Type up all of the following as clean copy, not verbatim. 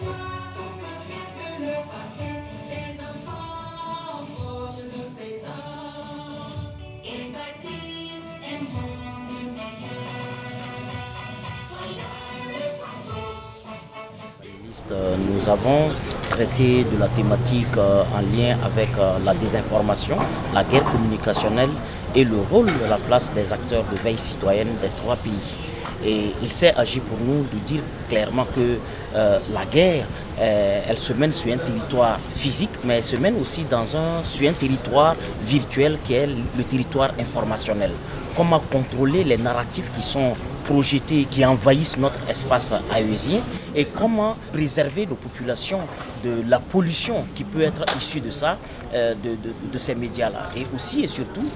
mémoire que filme le passé. Les enfants forgent le présent et bâtissent un monde meilleur. Soyons le Santos. Nous avons traité de la thématique en lien avec la désinformation, la guerre communicationnelle et le rôle de la place des acteurs de veille citoyenne des trois pays. Et il s'est agi pour nous de dire clairement que la guerre, elle se mène sur un territoire physique, mais elle se mène aussi sur un territoire virtuel qui est le territoire informationnel. Comment contrôler les narratifs qui sont projetés, qui envahissent notre espace aérien, et comment préserver nos populations de la pollution qui peut être issue de ça, de ces médias-là. Et aussi et surtout,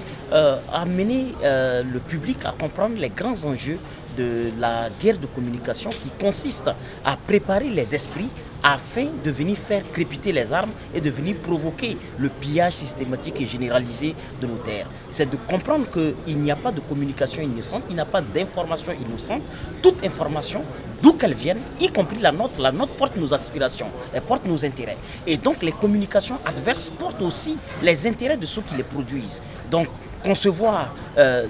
amener le public à comprendre les grands enjeux de la guerre de communication qui consiste à préparer les esprits afin de venir faire crépiter les armes et de venir provoquer le pillage systématique et généralisé de nos terres. C'est de comprendre qu'il n'y a pas de communication innocente, il n'y a pas d'information innocente. Toute information, d'où qu'elle vienne, y compris la nôtre porte nos aspirations, elle porte nos intérêts. Et donc les communications adverses portent aussi les intérêts de ceux qui les produisent. Donc concevoir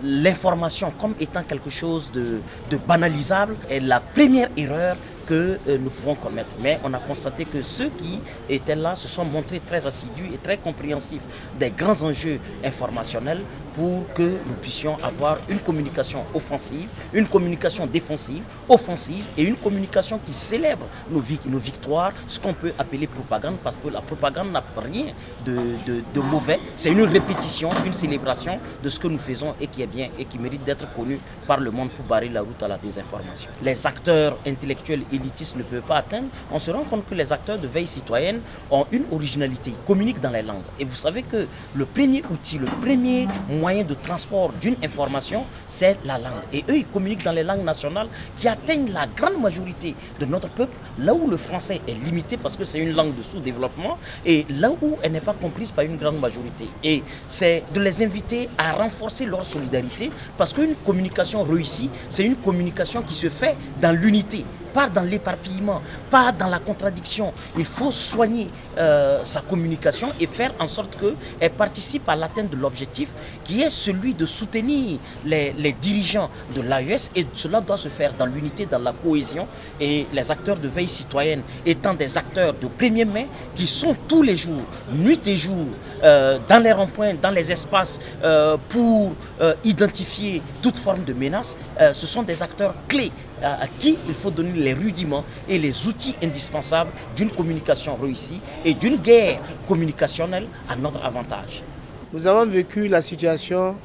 l'information comme étant quelque chose de banalisable est la première erreur que nous pouvons commettre. Mais on a constaté que ceux qui étaient là se sont montrés très assidus et très compréhensifs des grands enjeux informationnels pour que nous puissions avoir une communication offensive, une communication défensive, offensive et une communication qui célèbre nos victoires, ce qu'on peut appeler propagande, parce que la propagande n'a rien de mauvais. C'est une répétition, une célébration de ce que nous faisons et qui est bien et qui mérite d'être connu par le monde pour barrer la route à la désinformation. Les acteurs intellectuels élitistes ne peuvent pas atteindre. On se rend compte que les acteurs de veille citoyenne ont une originalité, ils communiquent dans les langues. Et vous savez que le premier outil, le premier moyen de transport d'une information, c'est la langue. Et eux, ils communiquent dans les langues nationales qui atteignent la grande majorité de notre peuple, là où le français est limité parce que c'est une langue de sous-développement et là où elle n'est pas comprise par une grande majorité. Et c'est de les inviter à renforcer leur solidarité parce qu'une communication réussie, c'est une communication qui se fait dans l'unité, pas dans l'éparpillement, pas dans la contradiction. Il faut soigner sa communication et faire en sorte qu'elle participe à l'atteinte de l'objectif qui est celui de soutenir les dirigeants de l'AES, et cela doit se faire dans l'unité, dans la cohésion, et les acteurs de veille citoyenne étant des acteurs de premier main qui sont tous les jours, nuit et jour, dans les ronds-points, dans les espaces pour identifier toute forme de menace. Ce sont des acteurs clés à qui il faut donner les rudiments et les outils indispensables d'une communication réussie et d'une guerre communicationnelle à notre avantage. Nous avons vécu la situation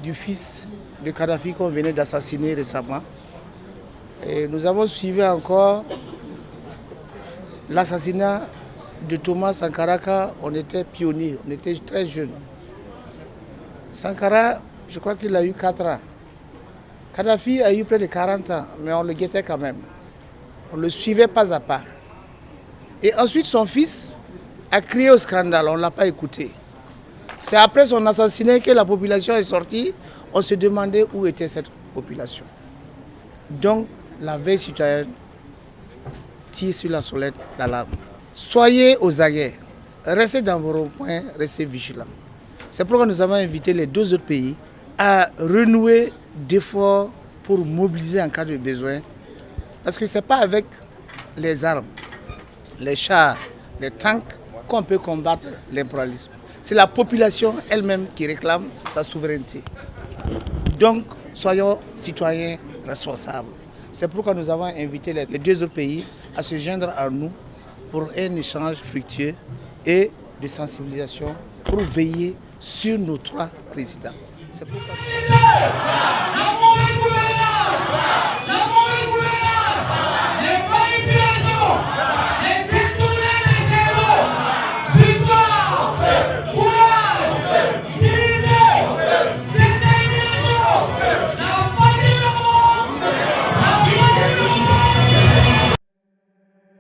du fils de Kadhafi qu'on venait d'assassiner récemment. Et nous avons suivi encore l'assassinat de Thomas Sankara quand on était pionniers, on était très jeunes. Sankara, je crois qu'il a eu 4 ans. Kadhafi a eu près de 40 ans, mais on le guettait quand même. On le suivait pas à pas. Et ensuite, son fils a crié au scandale, on ne l'a pas écouté. C'est après son assassinat que la population est sortie. On se demandait où était cette population. Donc, la veille citoyenne tire sur la sonnette d'alarme. Soyez aux aguets, restez dans vos ronds-points, restez vigilants. C'est pourquoi nous avons invité les 2 autres pays à renouer d'efforts pour mobiliser en cas de besoin. Parce que ce n'est pas avec les armes, les chars, les tanks qu'on peut combattre l'impérialisme. C'est la population elle-même qui réclame sa souveraineté. Donc, soyons citoyens responsables. C'est pourquoi nous avons invité les 2 autres pays à se joindre à nous pour un échange fructueux et de sensibilisation pour veiller sur nos 3 présidents. C'est pourquoi...